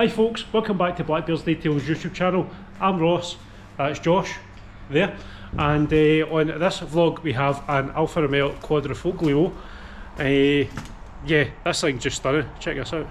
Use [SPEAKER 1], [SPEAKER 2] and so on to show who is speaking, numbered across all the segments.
[SPEAKER 1] Hi folks, welcome back to Blackbeard's Details YouTube channel. I'm Ross, it's Josh there, and on this vlog we have an Alfa Romeo Quadrifoglio. Yeah, this thing's just stunning, check this out.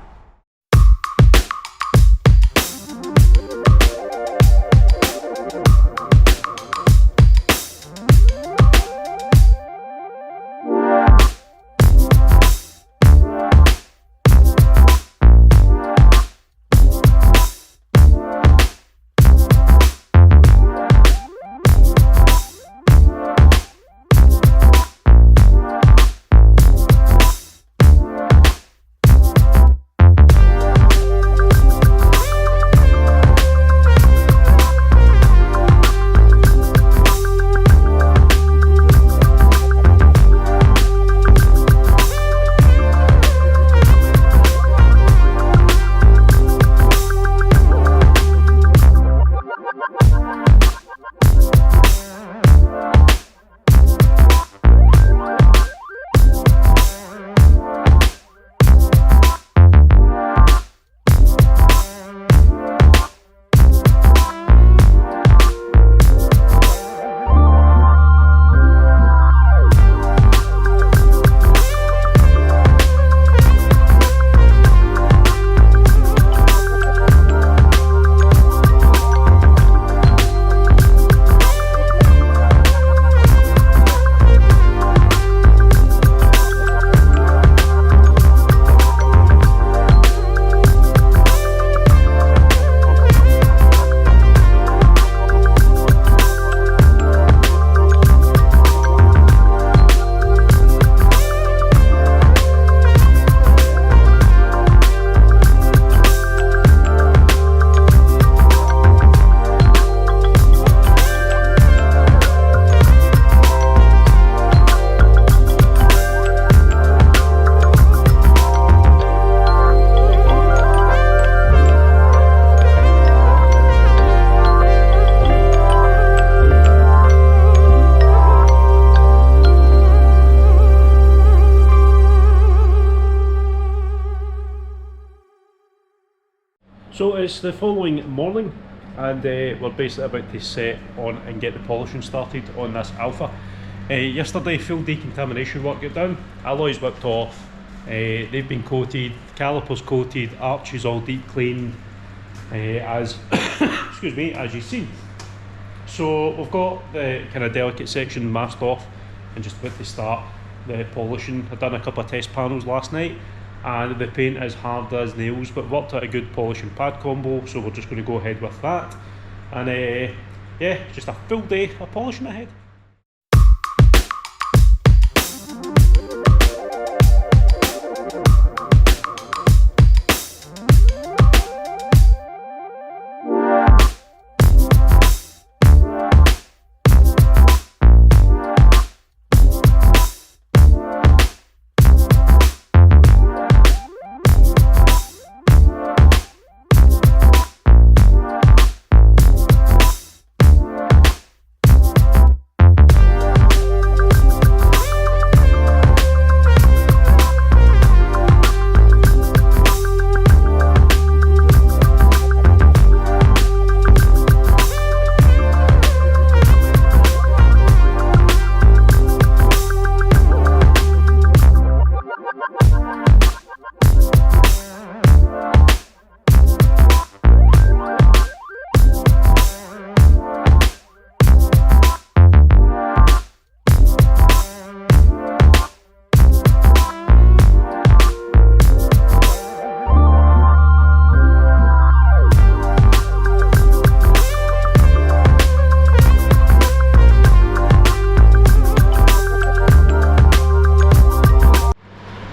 [SPEAKER 1] So it's the following morning and we're basically about to set on and get the polishing started on this Alfa. Yesterday full decontamination work got done, alloys whipped off, they've been coated, calipers coated, arches all deep cleaned as excuse me, as you've seen. So we've got the kind of delicate section masked off and just about to start the polishing. I've done a couple of test panels last night and the paint is hard as nails, but worked out a good polishing pad combo, so we're just going to go ahead with that. And yeah, just a full day of polishing ahead.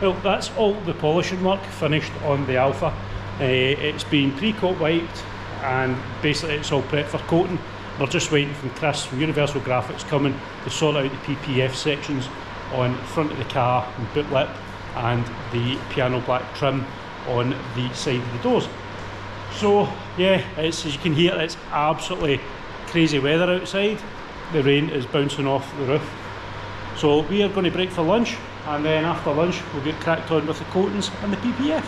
[SPEAKER 1] Well, that's all the polishing work finished on the Alfa. It's been pre-coat wiped and basically it's all prepped for coating. We're just waiting from Chris from Universal Graphics coming to sort out the PPF sections on front of the car and boot lip and the piano black trim on the side of the doors. So yeah, as you can hear, it's absolutely crazy weather outside. The rain is bouncing off the roof. So we are going to break for lunch, and then after lunch we'll get cracked on with the coatings and the PPF.